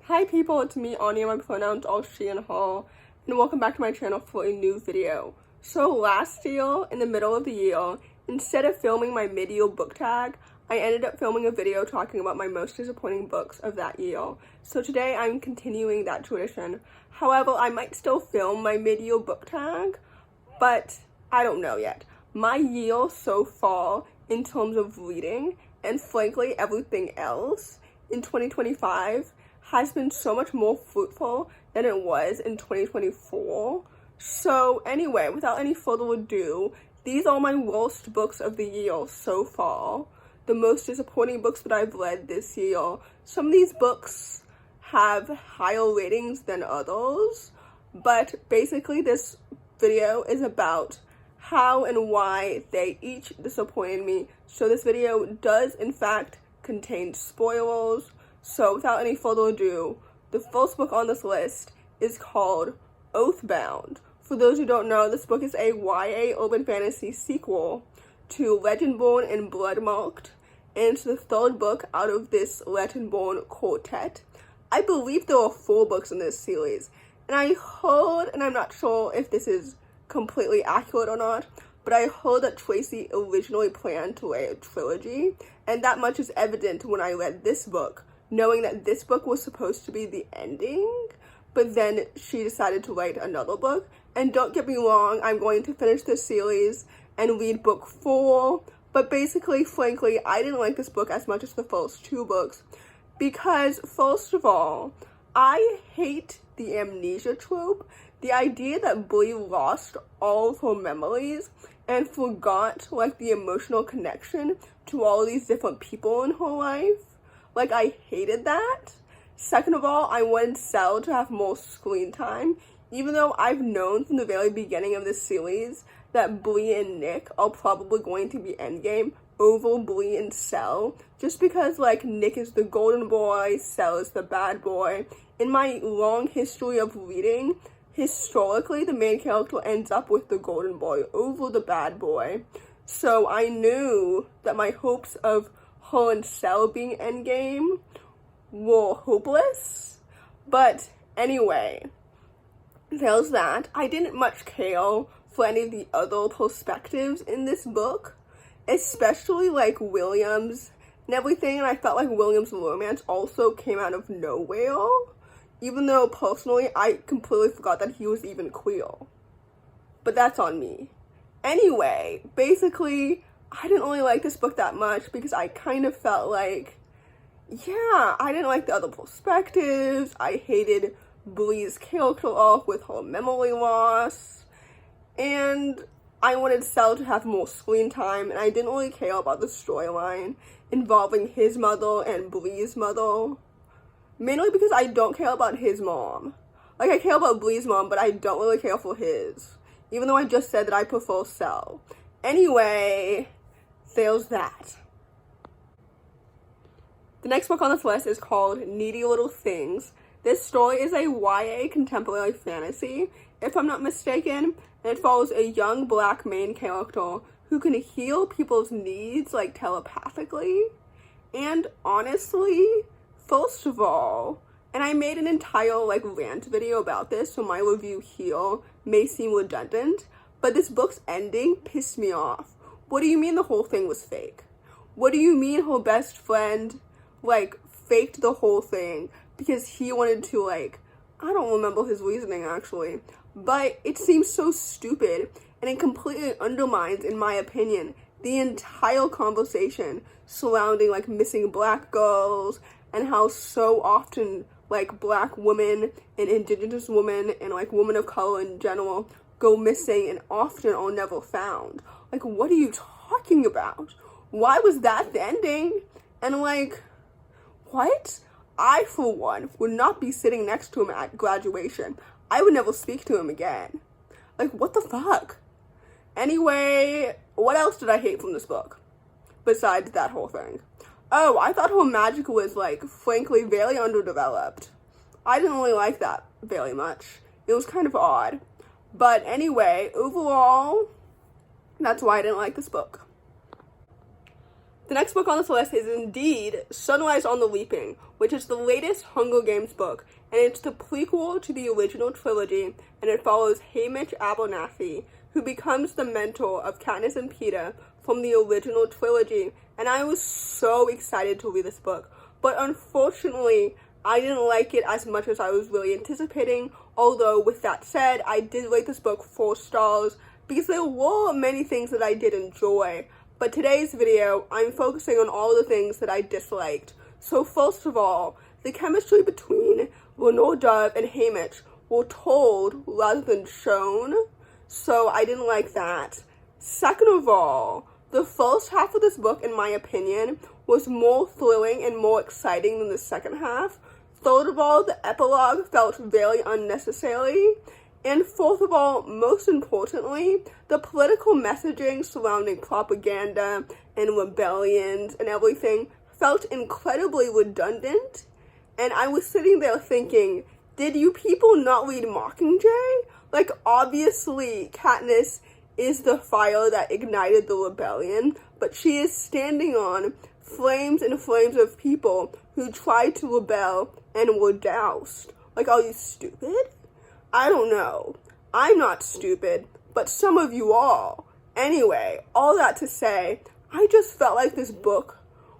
Hi people, it's me, Anja, my pronouns all she and her, and welcome back to my channel for a new video. So last year, in the middle of the year, instead of filming my mid-year book tag, I ended up filming a video talking about my most disappointing books of that year. So today I'm continuing that tradition. However, I might still film my mid-year book tag, but I don't know yet. My year so far in terms of reading, and frankly everything else, in 2025 has been so much more fruitful than it was in 2024. So anyway, without any further ado, these are my worst books of the year so far. The most disappointing books that I've read this year. Some of these books have higher ratings than others, but basically this video is about how and why they each disappointed me. So this video does in fact contain spoilers. So without any further ado, the first book on this list is called Oathbound. For those who don't know, this book is a YA urban fantasy sequel to Legendborn and Bloodmarked, and it's the third book out of this Legendborn quartet. I believe there are 4 books in this series, and I heard, and I'm not sure if this is completely accurate or not, but I heard that Tracy originally planned to write a trilogy, and that much is evident when I read this book, knowing that this book was supposed to be the ending, but then she decided to write another book. And don't get me wrong, I'm going to finish this series and read book 4, but basically, frankly, I didn't like this book as much as the first 2 books, because first of all, I hate the amnesia trope. The idea that Bhuiyan lost all of her memories and forgot, like, the emotional connection to all these different people in her life. Like, I hated that. Second of all, I wanted Cell to have more screen time, even though I've known from the very beginning of this series that Bhuiyan and Nick are probably going to be endgame over Bhuiyan and Cell, just because, like, Nick is the golden boy, Cell is the bad boy. In my long history of reading, historically, the main character ends up with the golden boy over the bad boy. So I knew that my hopes of her and Cell being endgame were hopeless. But anyway, there's that. I didn't much care for any of the other perspectives in this book, especially like William's and everything, and I felt like William's romance also came out of nowhere, even though personally I completely forgot that he was even queer. But that's on me. Anyway, basically, I didn't really like this book that much because I kind of felt like, yeah, I didn't like the other perspectives. I hated Bhuiyan's character arc with her memory loss, and I wanted Cell to have more screen time, and I didn't really care about the storyline involving his mother and Bhuiyan's mother, mainly because I don't care about his mom. Like, I care about Bhuiyan's mom, but I don't really care for his, even though I just said that I prefer Cell. Anyway, there's that. The next book on this list is called Needy Little Things. This story is a YA contemporary fantasy, if I'm not mistaken, and it follows a young black main character who can heal people's needs, like, telepathically. And honestly, first of all, and I made an entire, like, rant video about this, so my review here may seem redundant, but this book's ending pissed me off. What do you mean the whole thing was fake? What do you mean her best friend, like, faked the whole thing because he wanted to, like, I don't remember his reasoning actually, but it seems so stupid, and it completely undermines, in my opinion, the entire conversation surrounding, like, missing black girls and how so often, like, black women and indigenous women and, like, women of color in general go missing and often are never found. Like, what are you talking about? Why was that the ending? And, like, what? I, for one, would not be sitting next to him at graduation. I would never speak to him again. Like, what the fuck? Anyway, what else did I hate from this book? Besides that whole thing. Oh, I thought her magic was, like, frankly, very underdeveloped. I didn't really like that very much. It was kind of odd. But anyway, overall, that's why I didn't like this book. The next book on this list is indeed Sunrise on the Leaping, which is the latest Hunger Games book, and it's the prequel to the original trilogy, and it follows Haymitch Abernathy, who becomes the mentor of Katniss and Peeta from the original trilogy, and I was so excited to read this book. But unfortunately, I didn't like it as much as I was really anticipating, although with that said, I did rate this book 4 stars because there were many things that I did enjoy. But today's video, I'm focusing on all the things that I disliked. So first of all, the chemistry between Lenore Dove and Haymitch were told rather than shown, so I didn't like that. Second of all, the first half of this book, in my opinion, was more thrilling and more exciting than the second half. Third of all, the epilogue felt very unnecessary. And fourth of all, most importantly, the political messaging surrounding propaganda and rebellions and everything felt incredibly redundant. And I was sitting there thinking, did you people not read Mockingjay? Like, obviously, Katniss is the fire that ignited the rebellion, but she is standing on flames and flames of people who tried to rebel and were doused. Like, are you stupid? I don't know. I'm not stupid, but some of you are. Anyway, all that to say, I just felt like this book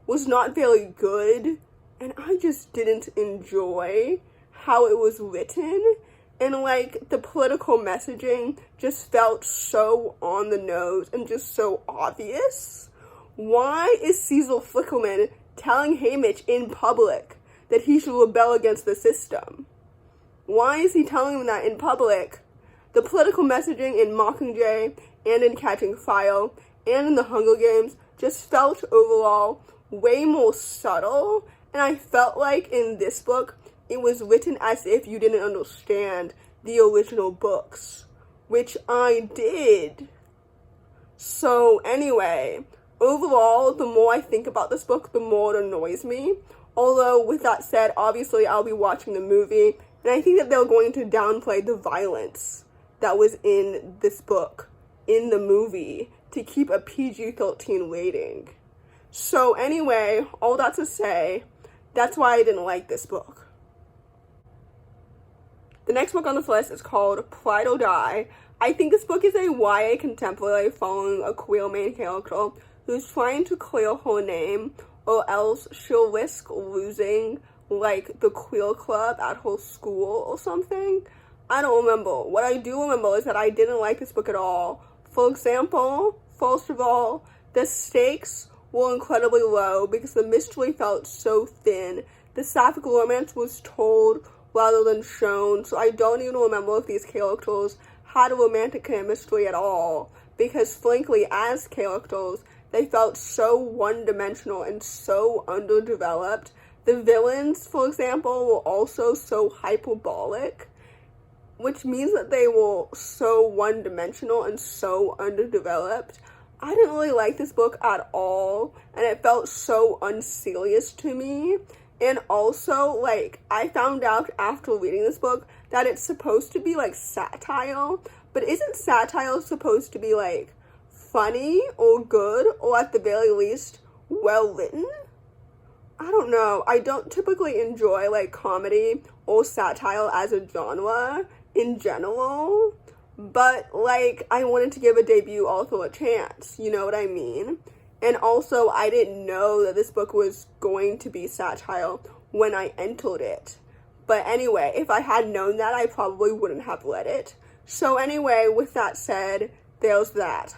was not very good, and I just didn't enjoy how it was written, and like the political messaging just felt so on the nose and just so obvious. Why is Cecil Flickerman telling Haymitch in public that he should rebel against the system? Why is he telling him that in public? The political messaging in Mockingjay and in Catching Fire and in the Hunger Games just felt overall way more subtle, and I felt like in this book it was written as if you didn't understand the original books, which I did. So anyway, overall, the more I think about this book, the more it annoys me. Although, with that said, obviously I'll be watching the movie, and I think that they're going to downplay the violence that was in this book, in the movie, to keep a PG-13 rating. So anyway, all that to say, that's why I didn't like this book. The next book on this list is called Pride or Die. I think this book is a YA contemporary following a queer main character who's trying to clear her name, or else she'll risk losing, like, the queer club at her school or something. I don't remember. What I do remember is that I didn't like this book at all. For example, first of all, the stakes were incredibly low because the mystery felt so thin. The sapphic romance was told rather than shown, so I don't even remember if these characters had a romantic chemistry at all, because frankly, as characters, they felt so one-dimensional and so underdeveloped. The villains, for example, were also so hyperbolic, which means that they were so one-dimensional and so underdeveloped. I didn't really like this book at all, and it felt so unserious to me. And also, like, I found out after reading this book that it's supposed to be, like, satire, but isn't satire supposed to be, like, funny or good, or at the very least, well written? I don't know. I don't typically enjoy, like, comedy or satire as a genre in general, but, like, I wanted to give a debut author a chance, you know what I mean? And also, I didn't know that this book was going to be satire when I entered it. But anyway, if I had known that, I probably wouldn't have read it. So anyway, with that said, there's that.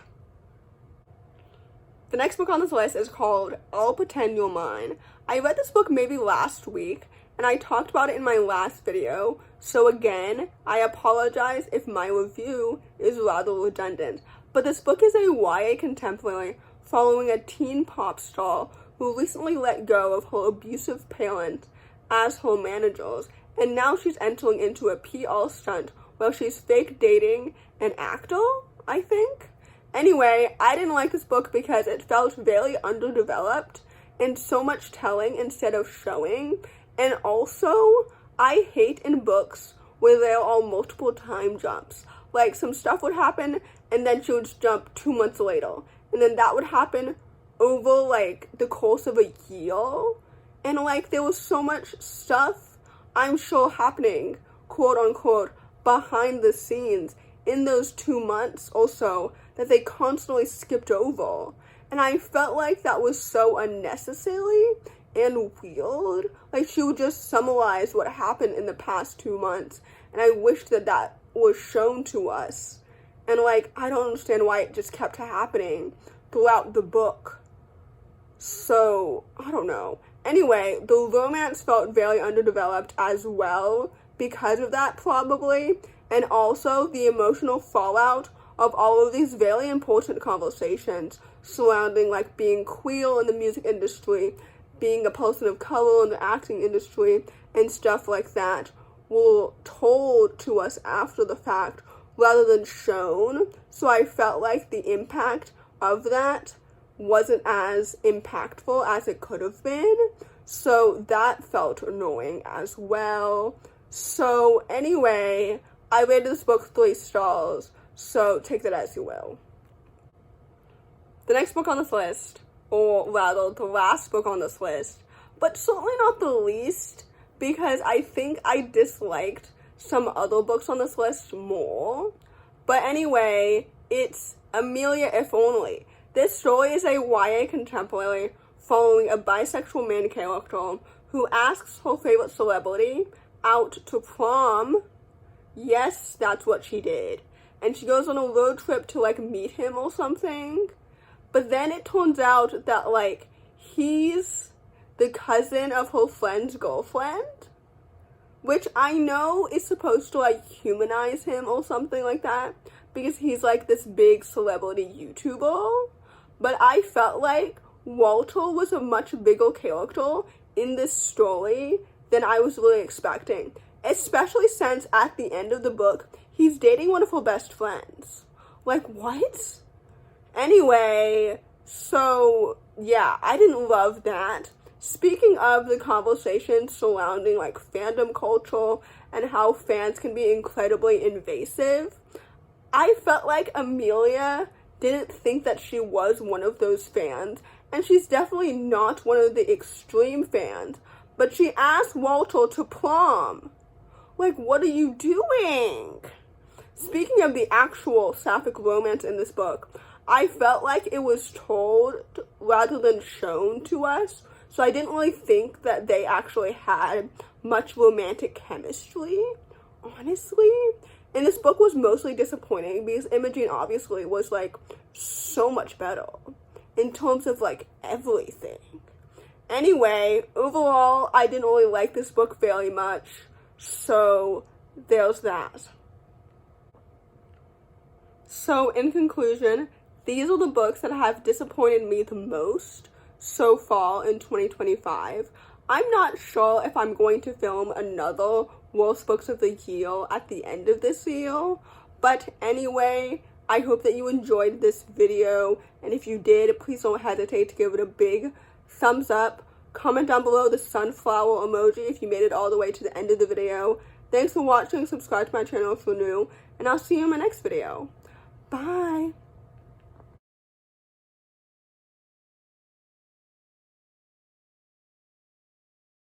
The next book on this list is called I'll Pretend You're Mine. I read this book maybe last week, and I talked about it in my last video. So again, I apologize if my review is rather redundant. But this book is a YA contemporary following a teen pop star who recently let go of her abusive parents as her managers, and now she's entering into a PR stunt where she's fake dating an actor, I think. Anyway, I didn't like this book because it felt very underdeveloped and so much telling instead of showing, and also, I hate in books where there are multiple time jumps. Like, some stuff would happen, and then she would jump 2 months later. And then that would happen over, like, the course of a year. And like, there was so much stuff, I'm sure, happening, quote unquote, behind the scenes in those 2 months or so that they constantly skipped over. And I felt like that was so unnecessary and weird. Like, she would just summarize what happened in the past 2 months, and I wish that that was shown to us. And like, I don't understand why it just kept happening throughout the book. So, I don't know. Anyway, the romance felt very underdeveloped as well because of that, probably. And also the emotional fallout of all of these very important conversations surrounding like being queer in the music industry, being a person of color in the acting industry, and stuff like that were told to us after the fact rather than shown. So I felt like the impact of that wasn't as impactful as it could have been. So that felt annoying as well. So anyway, I rated this book 3 stars, so take that as you will. The next book on this list, or rather the last book on this list, but certainly not the least, because I think I disliked some other books on this list more. But anyway, it's Amelia If Only. This story is a YA contemporary following a bisexual main character who asks her favorite celebrity out to prom. Yes, that's what she did. And she goes on a road trip to like meet him or something. But then it turns out that like he's the cousin of her friend's girlfriend, which I know is supposed to like humanize him or something like that because he's like this big celebrity YouTuber. But I felt like Walter was a much bigger character in this story than I was really expecting. Especially since at the end of the book, he's dating one of her best friends. Like, what? Anyway, so yeah, I didn't love that. Speaking of the conversation surrounding like fandom culture and how fans can be incredibly invasive, I felt like Amelia didn't think that she was one of those fans, and she's definitely not one of the extreme fans, but she asked Walter to prom. Like, what are you doing? Speaking of the actual sapphic romance in this book, I felt like it was told rather than shown to us, so I didn't really think that they actually had much romantic chemistry, honestly. And this book was mostly disappointing because Imogen obviously was like so much better in terms of like everything. Anyway, overall, I didn't really like this book very much, so there's that. So in conclusion, these are the books that have disappointed me the most so far in 2025. I'm not sure if I'm going to film another Worst Books of the Year at the end of this year, but anyway, I hope that you enjoyed this video, and if you did, please don't hesitate to give it a big thumbs up. Comment down below the sunflower emoji if you made it all the way to the end of the video. Thanks for watching, subscribe to my channel if you're new, and I'll see you in my next video. Bye!